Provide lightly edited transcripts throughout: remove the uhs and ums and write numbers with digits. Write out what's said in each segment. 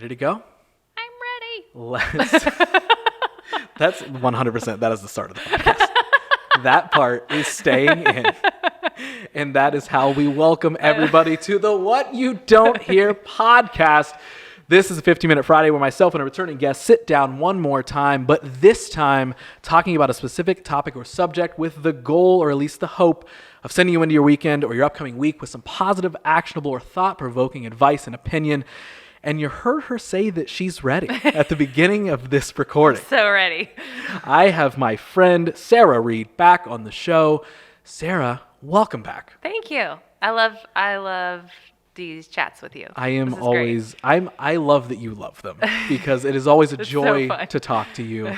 Ready to go? I'm ready. That's 100%. That is the start of the podcast. That part is staying in. And that is how we welcome everybody to the What You Don't Hear podcast. This is a 15-minute Friday where myself and a returning guest sit down one more time, but this time talking about a specific topic or subject with the goal, or at least the hope, of sending you into your weekend or your upcoming week with some positive, actionable, or thought-provoking advice and opinion. And you heard her say that she's ready at the beginning of this recording. So ready. I have my friend Sarah Reed back on the show. Sarah, welcome back. Thank you. I love these chats with you. I love that you love them because it is always a joy to talk to you.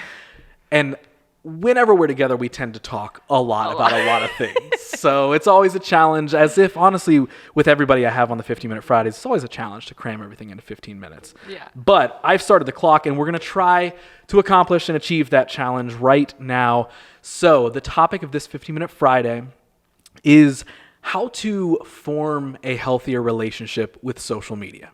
And whenever we're together, we tend to talk a lot about a lot of things. So it's always a challenge, as if, honestly, with everybody I have on the 15-minute Fridays, it's always a challenge to cram everything into 15 minutes. Yeah. But I've started the clock, and we're going to try to accomplish and achieve that challenge right now. So the topic of this 15-minute Friday is how to form a healthier relationship with social media.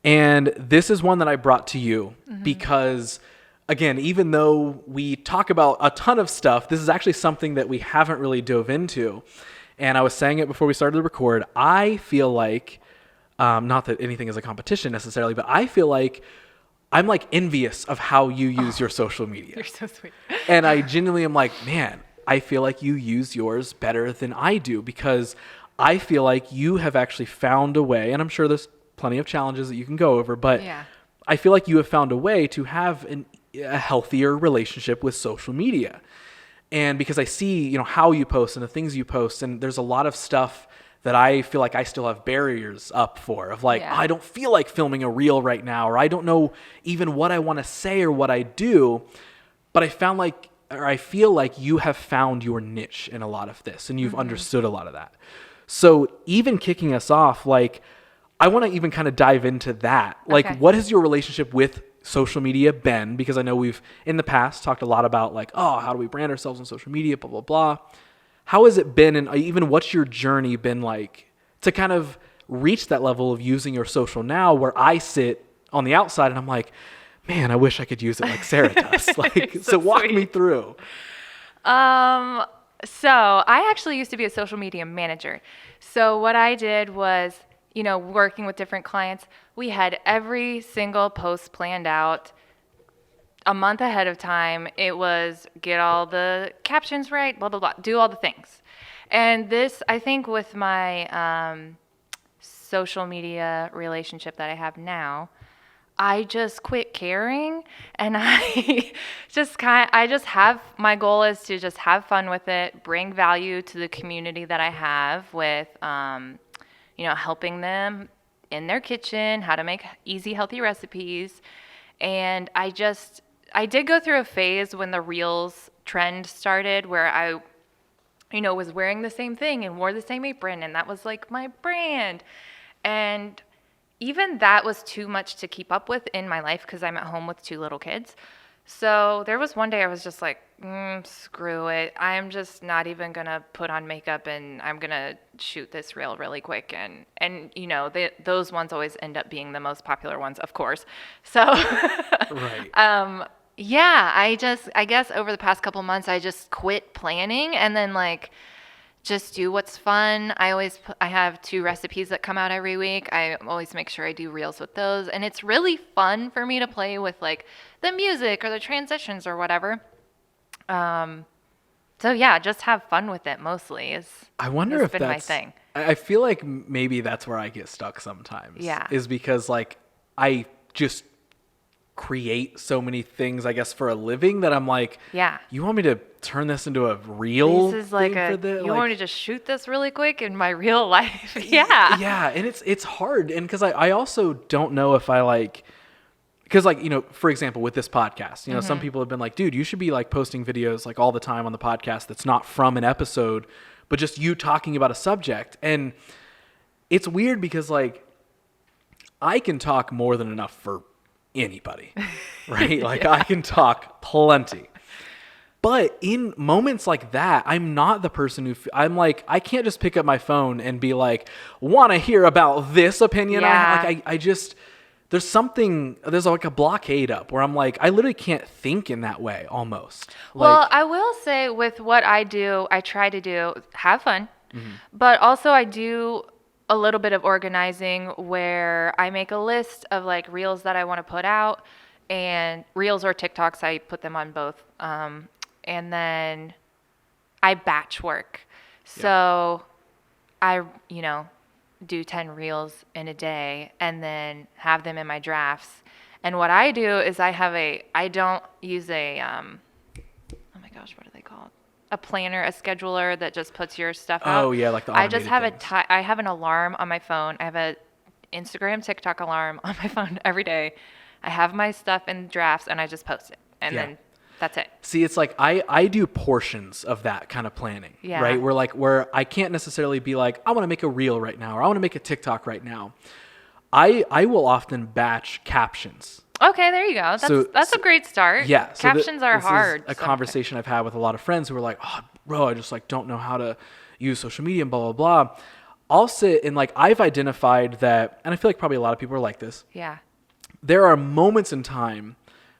And this is one that I brought to you because, again, even though we talk about a ton of stuff, this is actually something that we haven't really dove into. And I was saying it before we started to record, I feel like, not that anything is a competition necessarily, but I feel like I'm like envious of how you use your social media. You're so sweet. And I genuinely am like, man, I feel like you use yours better than I do, because I feel like you have actually found a way, and I'm sure there's plenty of challenges that you can go over, but Yeah. I feel like you have found a way to have a healthier relationship with social media. And because I see, how you post and the things you post, and there's a lot of stuff that I feel like I still have barriers up for, of like, I don't feel like filming a reel right now, or I don't know even what I want to say or what I do. But I feel like you have found your niche in a lot of this, and you've understood a lot of that. So even kicking us off, like, I want to even kind of dive into that. Like, what has your relationship with social media been? Because I know we've in the past talked a lot about like, how do we brand ourselves on social media, blah, blah, blah. How has it been, and even what's your journey been like to kind of reach that level of using your social now, where I sit on the outside and I'm like, man, I wish I could use it like Sarah does. Like, so walk me through. So I actually used to be a social media manager. So what I did was, working with different clients, we had every single post planned out a month ahead of time. It was get all the captions right, blah, blah, blah, do all the things. And this, I think with my social media relationship that I have now, I just quit caring, and I just have, my goal is to just have fun with it, bring value to the community that I have with, helping them in their kitchen, how to make easy, healthy recipes. And I did go through a phase when the Reels trend started, where I, was wearing the same thing and wore the same apron, and that was like my brand. And even that was too much to keep up with in my life, because I'm at home with 2 little kids. So there was one day I was just like, screw it. I'm just not even going to put on makeup, and I'm going to shoot this reel really quick. And those ones always end up being the most popular ones, of course. So, Right. I guess over the past couple months, I just quit planning, and then just do what's fun. I have 2 recipes that come out every week. I always make sure I do reels with those. And it's really fun for me to play with the music or the transitions or whatever. So yeah, just have fun with it mostly I wonder if been that's my thing. I feel like maybe that's where I get stuck sometimes. Yeah. Is because I just create so many things, I guess, for a living, that I'm like, you want me to turn this into a reel? This is you want me to just shoot this really quick in my real life? Yeah. And it's hard, and because I also don't know if because for example, with this podcast, some people have been like, dude, you should be posting videos all the time on the podcast that's not from an episode, but just you talking about a subject. And it's weird because I can talk more than enough for anybody, right? I can talk plenty. But in moments like that, I'm not the person who I'm like, I can't just pick up my phone and be like, want to hear about this opinion? Yeah. I just, there's like a blockade up where I'm like, I literally can't think in that way almost. Well, Like, I will say with what I do, I try to do have fun, mm-hmm. but also I do a little bit of organizing where I make a list of like reels that I want to put out, and reels or TikToks, I put them on both. And then I batch work. So I, do 10 reels in a day and then have them in my drafts. And what I do is I don't use oh my gosh, what are they called? A planner, a scheduler that just puts your stuff out. Oh yeah, like the I automated just have things. I have an alarm on my phone. I have a Instagram, TikTok alarm on my phone every day. I have my stuff in drafts and I just post it. And then that's it. See, it's like I do portions of that kind of planning, Yeah. right? Where I can't necessarily be like, I want to make a reel right now or I want to make a TikTok right now. I will often batch captions. Okay, there you go. That's a great start. Yeah. Captions are this hard. is a conversation I've had with a lot of friends who are like, oh, bro, I just like don't know how to use social media and blah, blah, blah. I'll sit and like, I've identified that, and I feel like probably a lot of people are like this. Yeah. There are moments in time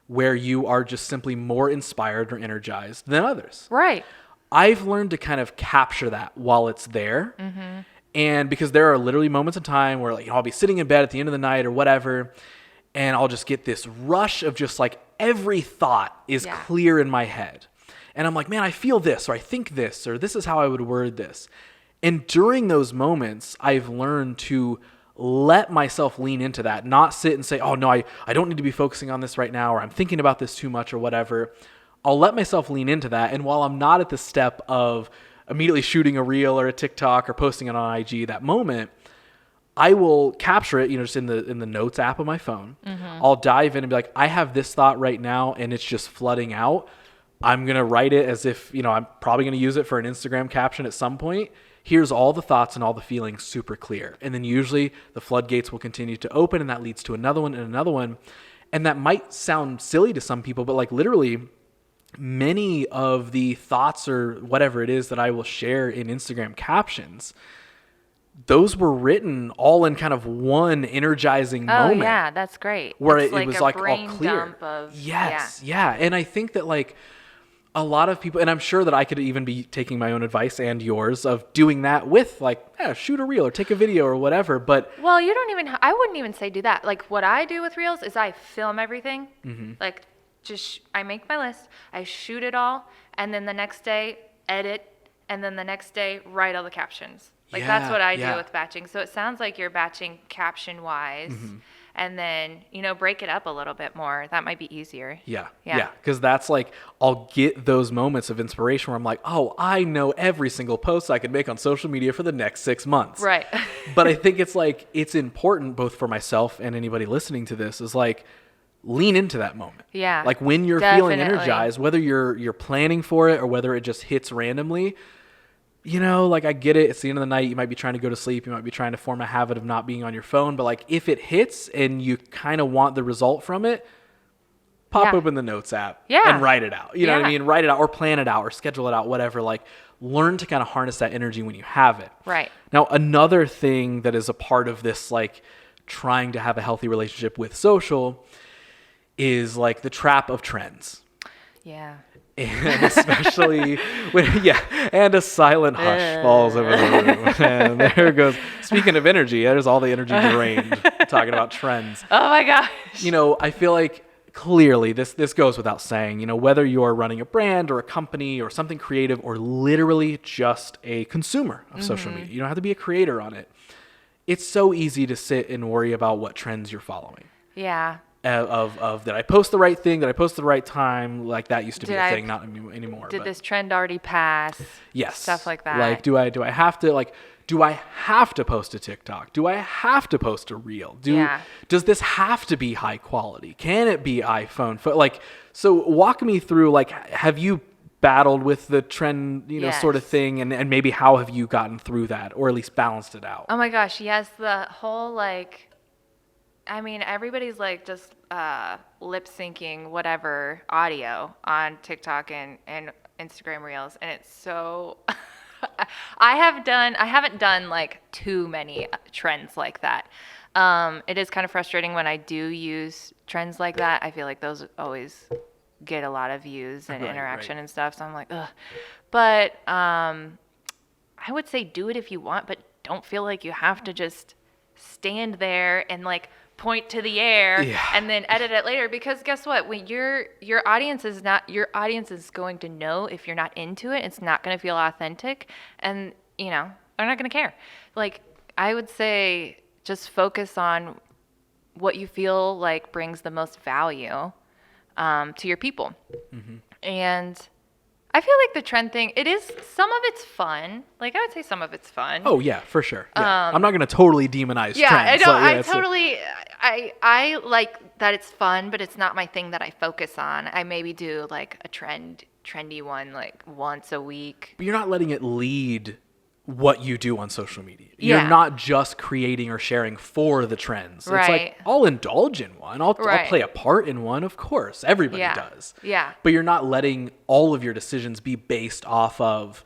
where you are just simply more inspired or energized than others. Right. I've learned to kind of capture that while it's there. Mm-hmm. And because there are literally moments in time where like, I'll be sitting in bed at the end of the night or whatever, and I'll just get this rush of just like every thought is clear in my head. And I'm like, man, I feel this, or I think this, or this is how I would word this. And during those moments, I've learned to let myself lean into that, not sit and say, oh no, I don't need to be focusing on this right now, or I'm thinking about this too much or whatever. I'll let myself lean into that. And while I'm not at the step of immediately shooting a reel or a TikTok or posting it on IG that moment, I will capture it, just in the notes app of my phone. Mm-hmm. I'll dive in and be like, I have this thought right now and it's just flooding out. I'm going to write it as if, I'm probably going to use it for an Instagram caption at some point. Here's all the thoughts and all the feelings super clear. And then usually the floodgates will continue to open and that leads to another one and another one. And that might sound silly to some people, but like literally many of the thoughts or whatever it is that I will share in Instagram captions, those were written all in kind of one energizing moment. Oh yeah, that's great. Where it's it was like all clear. Dump of, yes, yeah. And I think that like a lot of people, and I'm sure that I could even be taking my own advice and yours of doing that with like, shoot a reel or take a video or whatever. But well, I wouldn't even say do that. Like what I do with reels is I film everything. Mm-hmm. Like I make my list, I shoot it all, and then the next day edit, and then the next day write all the captions. Like that's what I do with batching. So it sounds like you're batching caption wise. Mm-hmm. And then, break it up a little bit more. That might be easier. Yeah. Because that's like, I'll get those moments of inspiration where I'm like, oh, I know every single post I could make on social media for the next 6 months. Right. But I think it's like, it's important both for myself and anybody listening to this is like, lean into that moment. Yeah. Like when you're feeling energized, whether you're planning for it or whether it just hits randomly, like I get it. It's the end of the night. You might be trying to go to sleep. You might be trying to form a habit of not being on your phone. But like if it hits and you kind of want the result from it, pop open the notes app and write it out. You know what I mean? Write it out or plan it out or schedule it out, whatever. Like learn to kind of harness that energy when you have it. Right. Now, another thing that is a part of this, like trying to have a healthy relationship with social is like the trap of trends. Yeah. And especially and a silent hush falls over the room. And there goes, speaking of energy, there's all the energy drained talking about trends. Oh my gosh. I feel like clearly this goes without saying, whether you're running a brand or a company or something creative or literally just a consumer of social media, you don't have to be a creator on it. It's so easy to sit and worry about what trends you're following. Yeah. Of did I post the right thing? Did I post the right time? Like that used to be a thing, not anymore. Did this trend already pass? Yes. Stuff like that. Like, do I have to post a TikTok? Do I have to post a reel? Does this have to be high quality? Can it be iPhone? So walk me through, like, have you battled with the trend, sort of thing? And maybe how have you gotten through that or at least balanced it out? Oh my gosh. Yes. The whole everybody's like just lip syncing whatever audio on TikTok and Instagram Reels, and it's so. I haven't done like too many trends like that. It is kind of frustrating when I do use trends like that. I feel like those always get a lot of views and interaction and stuff. So I'm like, ugh. But I would say do it if you want, but don't feel like you have to just stand there and like point to the air and then edit it later, because guess what, when your audience is going to know if you're not into it. It's not going to feel authentic, and they're not going to care. Like, I would say just focus on what you feel like brings the most value to your people. And I feel like the trend thing, some of it's fun. Like, I would say some of it's fun. Oh yeah, for sure. Yeah. I'm not going to totally demonize trends. I like that it's fun, but it's not my thing that I focus on. I maybe do like a trendy one like once a week. But you're not letting it lead what you do on social media. You're not just creating or sharing for the trends. It's like, I'll indulge in one. I'll play a part in one, of course. Everybody does. Yeah. But you're not letting all of your decisions be based off of,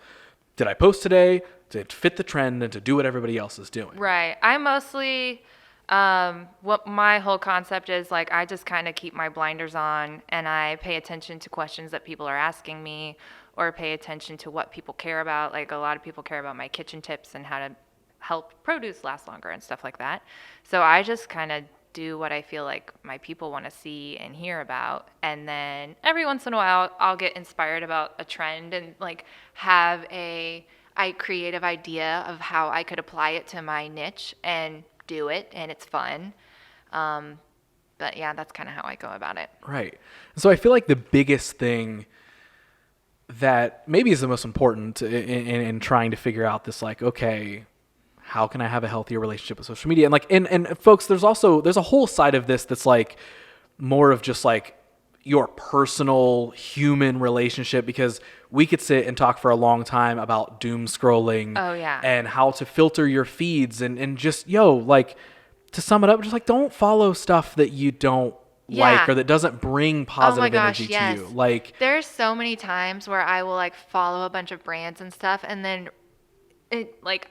did I post today to fit the trend and to do what everybody else is doing? Right. I mostly, what my whole concept is, like, I just kind of keep my blinders on and I pay attention to questions that people are asking me, or pay attention to what people care about. Like, a lot of people care about my kitchen tips and how to help produce last longer and stuff like that. So I just kind of do what I feel like my people want to see and hear about. And then every once in a while, I'll get inspired about a trend and like have a creative idea of how I could apply it to my niche and do it. And it's fun. But yeah, that's kind of how I go about it. Right. So I feel like the biggest thing that maybe is the most important in trying to figure out this, like, okay, how can I have a healthier relationship with social media? And like, and folks, there's a whole side of this that's like more of just like your personal human relationship, because we could sit and talk for a long time about doom scrolling and how to filter your feeds and just, like, to sum it up, just like, don't follow stuff that you don't like or that doesn't bring positive energy to you. Like, there's so many times where I will like follow a bunch of brands and stuff, and then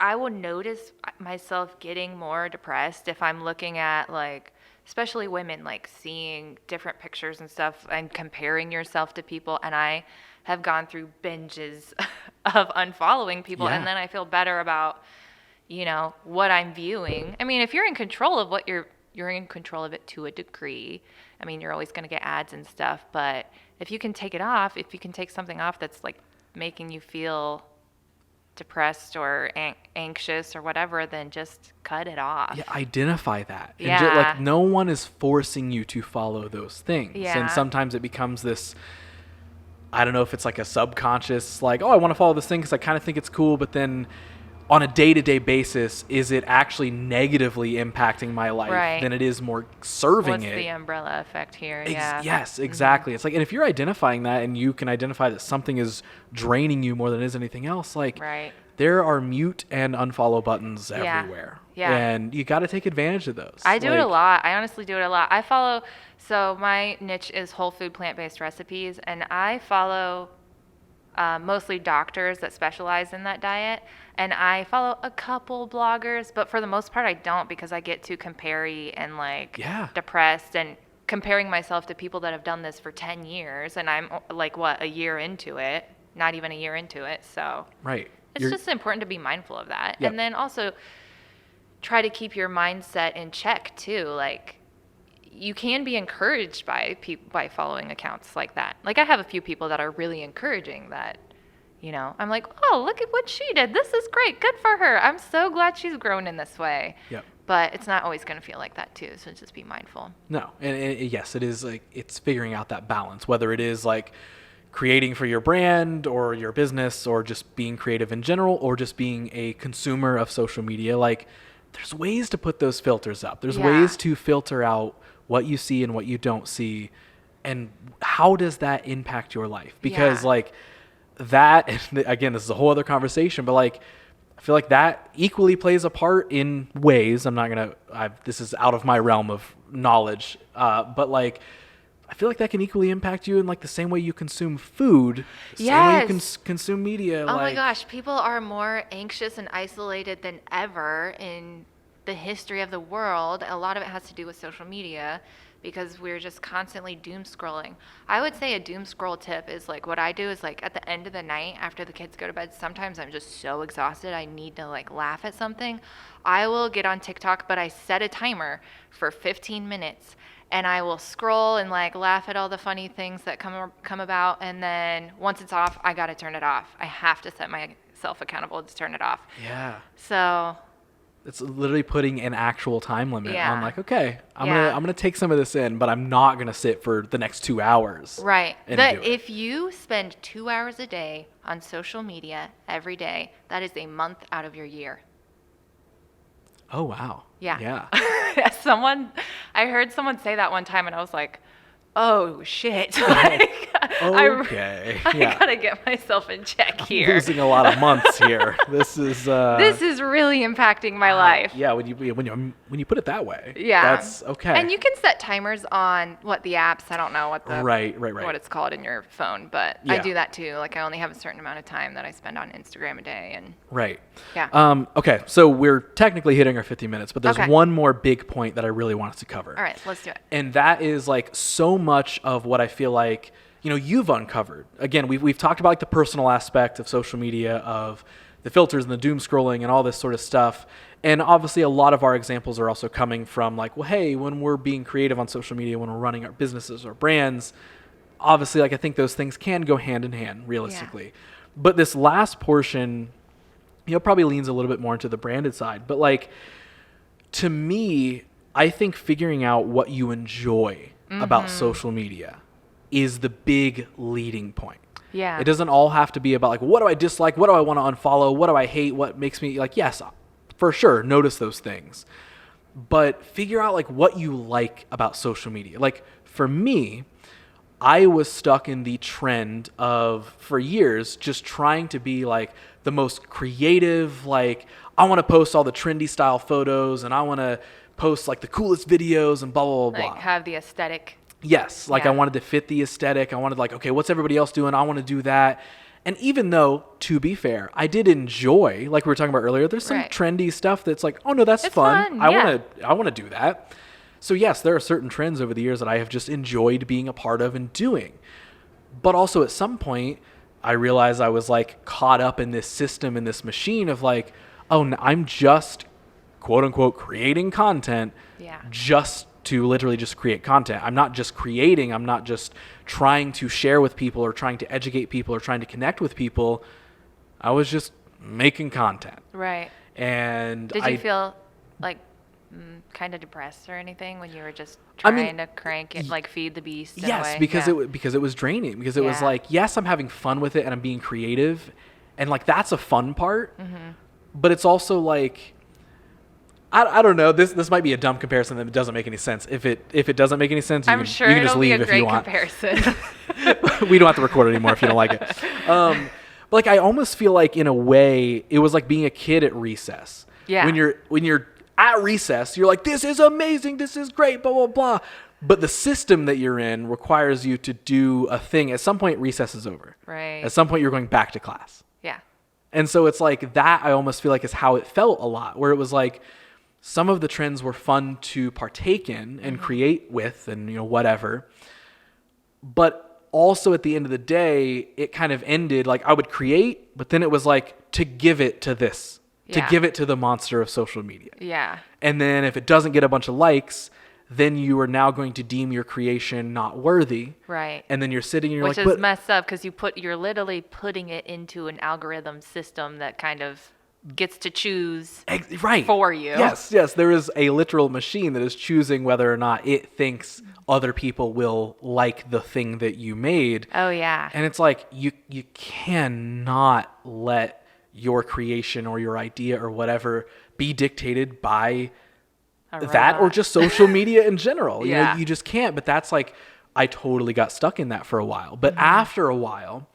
I will notice myself getting more depressed if I'm looking at, like, especially women, like seeing different pictures and stuff and comparing yourself to people. And I have gone through binges of unfollowing people, and then I feel better about, what I'm viewing. I mean, if you're in control of what you're in control of it to a degree. I mean, you're always going to get ads and stuff, but if you can take it off, if you can take something off that's like making you feel depressed or anxious or whatever, then just cut it off. Yeah, identify that. And like, no one is forcing you to follow those things. Yeah. And sometimes it becomes this, I don't know if it's like a subconscious, like, oh, I want to follow this thing because I kind of think it's cool, but then on a day-to-day basis, is it actually negatively impacting my life than it is more serving it? What's the umbrella effect here? Yes, exactly. It's like, and if you're identifying that and you can identify that something is draining you more than it is anything else, like, there are mute and unfollow buttons everywhere. Yeah. And you got to take advantage of those. I do it a lot. I honestly do it a lot. I follow, so my niche is whole food plant-based recipes, and I follow mostly doctors that specialize in that diet. And I follow a couple bloggers, but for the most part I don't, because I get too compare-y and like depressed and comparing myself to people that have done this for 10 years. And I'm like, a year into it, not even a year into it. So it's just important to be mindful of that. Yep. And then also try to keep your mindset in check too. Like, you can be encouraged by following accounts like that. Like, I have a few people that are really encouraging that, I'm like, oh, look at what she did. This is great. Good for her. I'm so glad she's grown in this way. Yep. But it's not always going to feel like that too. So just be mindful. No. And yes, it is like, it's figuring out that balance, whether it is like creating for your brand or your business, or just being creative in general, or just being a consumer of social media. Like, there's ways to put those filters up. There's ways to filter out what you see and what you don't see, and how does that impact your life? Because like that, again, this is a whole other conversation, but like, I feel like that equally plays a part in ways, this is out of my realm of knowledge, but like, I feel like that can equally impact you in like the same way you consume food, the same way you can consume media. Oh my gosh, people are more anxious and isolated than ever in the history of the world. A lot of it has to do with social media because we're just constantly doom scrolling. I would say a doom scroll tip is like what I do is like at the end of the night after the kids go to bed, sometimes I'm just so exhausted I need to like laugh at something. I will get on TikTok, but I set a timer for 15 minutes and I will scroll and like laugh at all the funny things that come about, and then once it's off, I got to turn it off. I have to set myself accountable to turn it off. Yeah. So It's literally putting an actual time limit Yeah. on like, okay, I'm Yeah. gonna take some of this in, but I'm not gonna sit for the next 2 hours. right. And That do it. if you spend 2 hours a day on social media every day, that is a month out of your year. Oh wow. Yeah. Yeah. I heard someone say that one time and I was like, oh shit. Like, Okay. I Yeah. gotta get myself in check here. Losing a lot of months here. This is This is really impacting my life. Yeah, when you put it that way. Yeah. That's okay. And you can set timers on the apps. I don't know what the Right. what it's called in your phone, but I Yeah. do that too. Like I only have a certain amount of time that I spend on Instagram a day, and Right. yeah. Okay, so we're technically hitting our 50 minutes, but there's Okay. one more big point that I really want us to cover. All right, let's do it. And that is like so much of what I feel like, you've uncovered. Again, we've talked about like the personal aspect of social media, of the filters and the doom scrolling and all this sort of stuff. And obviously a lot of our examples are also coming from like, well, hey, when we're being creative on social media, when we're running our businesses or brands, obviously like I think those things can go hand in hand realistically. But this last portion, probably leans a little bit more into the branded side. But like, to me, I think figuring out what you enjoy about social media is the big leading point. Yeah. It doesn't all have to be about like, what do I dislike? What do I want to unfollow? What do I hate? What makes me like, yes, for sure, notice those things. But figure out like what you like about social media. Like for me, I was stuck in the trend of, for years, just trying to be like the most creative, like I want to post all the trendy style photos and I want to post like the coolest videos and blah, blah, blah, blah. Like have the aesthetic. Yes, like I Yeah. wanted to fit the aesthetic. I wanted like, okay, what's everybody else doing? I want to do that. And even though, to be fair, I did enjoy, like we were talking about earlier, there's some Right. trendy stuff that's like, oh no, that's It's fun. fun, I yeah. want to do that. So yes, there are certain trends over the years that I have just enjoyed being a part of and doing. But also at some point, I realized I was like caught up in this system, in this machine of like, oh, I'm just quote unquote creating content Yeah. just to literally just create content. I'm not just creating. I'm not just trying to share with people or trying to educate people or trying to connect with people. I was just making content. Right. And Did I you feel like kind of depressed or anything when you were just I trying mean, to crank it, like feed the beast? In a yes, way? because Yeah. because it was draining. Because it was Yeah. like, yes, I'm having fun with it and I'm being creative, and like that's a fun part. Mm-hmm. But it's also like, I don't know. This might be a dumb comparison that doesn't make any sense. If it doesn't make any sense, I'm sure you can it'll just be leave a if you great want. comparison. We don't have to record it anymore if you don't like it. But like I almost feel like in a way it was like being a kid at recess. Yeah. When you're at recess, you're like, this is amazing, this is great, blah blah blah. But the system that you're in requires you to do a thing. At some point, recess is over. Right. At some point, you're going back to class. Yeah. And so it's like that. I almost feel like is how it felt a lot, where it was like some of the trends were fun to partake in and create with, and whatever. But also at the end of the day, it kind of ended like I would create, but then it was like to give it to this, to Yeah. give it to the monster of social media. Yeah. And then if it doesn't get a bunch of likes, then you are now going to deem your creation not worthy. Right. And then you're sitting and you're Which like, is but messed up because you're literally putting it into an algorithm system that kind of gets to choose right for you. Yes, there is a literal machine that is choosing whether or not it thinks other people will like the thing that you made. Oh yeah. And it's like you cannot let your creation or your idea or whatever be dictated by that or robot. just social media in general. Yeah. You just can't. But that's like, I totally got stuck in that for a while. But Mm-hmm. after a while,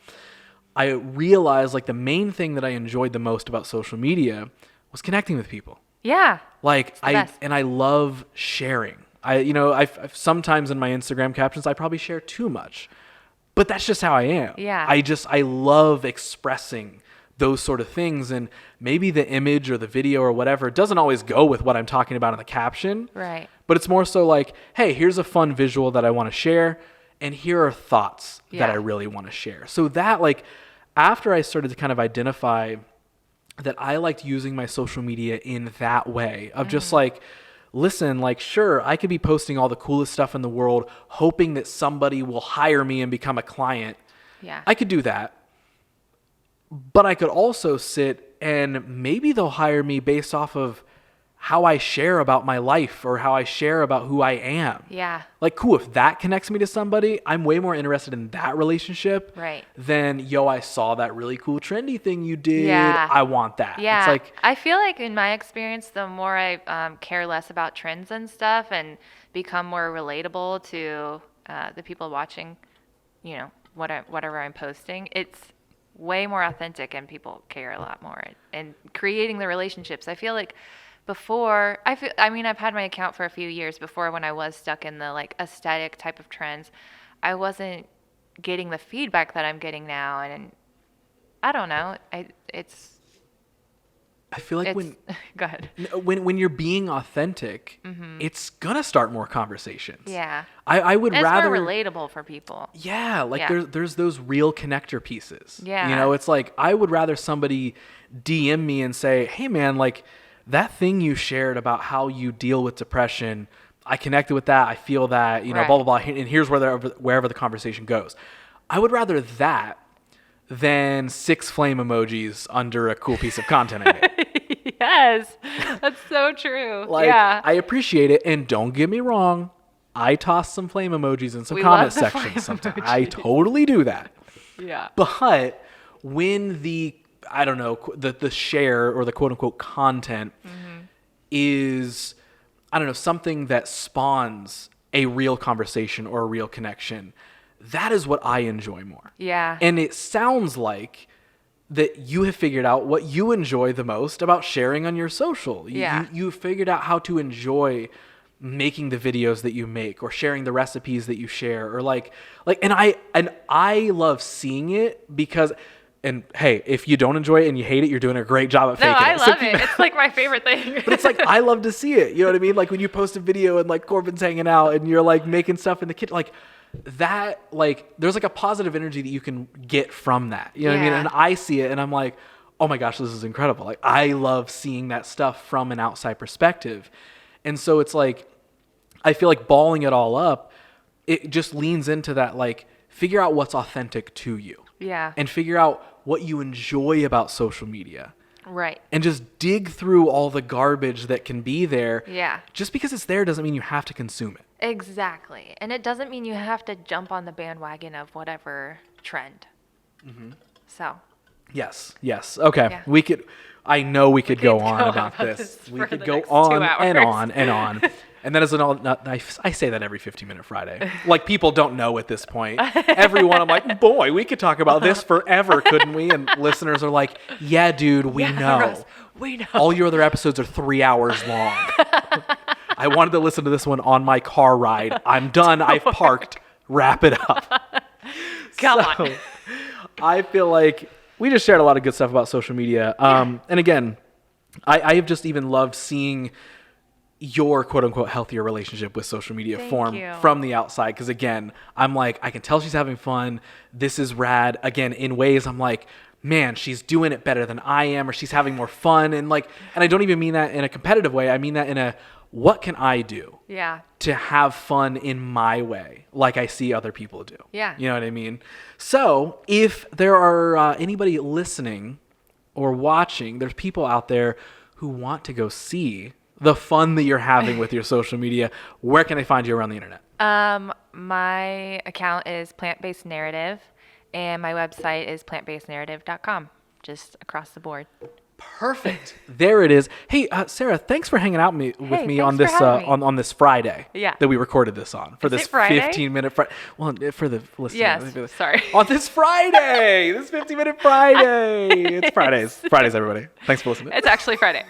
I realized like the main thing that I enjoyed the most about social media was connecting with people. Yeah. Like the best. I love sharing. I've sometimes in my Instagram captions, I probably share too much, but that's just how I am. Yeah. I love expressing those sort of things. And maybe the image or the video or whatever doesn't always go with what I'm talking about in the caption. Right. But it's more so like, hey, here's a fun visual that I want to share, and here are thoughts that I really want to share. So that, like, after I started to kind of identify that I liked using my social media in that way of just like, listen, like, sure, I could be posting all the coolest stuff in the world, hoping that somebody will hire me and become a client. Yeah. I could do that. But I could also sit and maybe they'll hire me based off of how I share about my life or how I share about who I am. Yeah. Like, cool, if that connects me to somebody, I'm way more interested in that relationship Right. than, yo, I saw that really cool trendy thing you did. Yeah. I want that. Yeah. It's like, I feel like in my experience, the more I care less about trends and stuff and become more relatable to the people watching, you know, whatever I'm posting, it's way more authentic and people care a lot more. And creating the relationships, I feel like before, I've had my account for a few years. Before, when I was stuck in the like aesthetic type of trends, I wasn't getting the feedback that I'm getting now. And I don't know. I feel like go ahead. when you're being authentic, it's gonna start more conversations. Yeah. I would and rather it's more relatable for people. Yeah, like there's those real connector pieces. Yeah. You know, it's like I would rather somebody DM me and say, "Hey man, like that thing you shared about how you deal with depression, I connected with that, I feel that, you know, blah blah blah, and here's wherever the conversation goes." I would rather that than 6 flame emojis under a cool piece of content I made. Yes, that's so true. Like, yeah. I appreciate it, and don't get me wrong, I toss some flame emojis in some We comment love the sections flame sometimes. emojis. I totally do that. Yeah. But when the share or the quote unquote content is, I don't know, something that spawns a real conversation or a real connection, that is what I enjoy more. Yeah. And it sounds like that you have figured out what you enjoy the most about sharing on your social. Yeah. You figured out how to enjoy making the videos that you make or sharing the recipes that you share or like and I love seeing it because, and hey, if you don't enjoy it and you hate it, you're doing a great job at faking it. No, I love it. It's like my favorite thing. But it's like, I love to see it. You know what I mean? Like when you post a video and like Corbin's hanging out and you're like making stuff in the kitchen, like that, like there's like a positive energy that you can get from that. You know what I mean? And I see it and I'm like, oh my gosh, this is incredible. Like I love seeing that stuff from an outside perspective. And so it's like, I feel like balling it all up, it just leans into that, like, figure out what's authentic to you. Yeah. And figure out what you enjoy about social media. Right. And just dig through all the garbage that can be there. Yeah. Just because it's there doesn't mean you have to consume it. Exactly. And it doesn't mean you have to jump on the bandwagon of whatever trend. So. Yes. Okay. Yeah. I know we could go on about this. We could go on and on and on. And that is I say that every 15-minute Friday. Like, people don't know at this point. Everyone, I'm like, boy, we could talk about this forever, couldn't we? And listeners are like, yeah, dude, we know. Russ, we know. All your other episodes are 3 hours long. I wanted to listen to this one on my car ride. I'm done. I've parked. Wrap it up. Come on. I feel like we just shared a lot of good stuff about social media. And again, I have just even loved seeing your quote unquote healthier relationship with social media from the outside. Cause again, I'm like, I can tell she's having fun. This is rad. Again, in ways I'm like, man, she's doing it better than I am, or she's having more fun. And I don't even mean that in a competitive way. I mean that in a, what can I do to have fun in my way, like I see other people do? Yeah. You know what I mean? So if there are anybody listening or watching, there's people out there who want to go see the fun that you're having with your social media, where can they find you around the internet? My account is Plant-Based Narrative, and my website is plantbasednarrative.com, just across the board. Perfect. There it is. Hey, Sarah, thanks for hanging out with me on this on this Friday that we recorded this on for this 15-minute Friday. Well, for the listeners. Yes, sorry. On this Friday, this 15-minute Friday. It's Fridays. Fridays, everybody. Thanks for listening. It's actually Friday.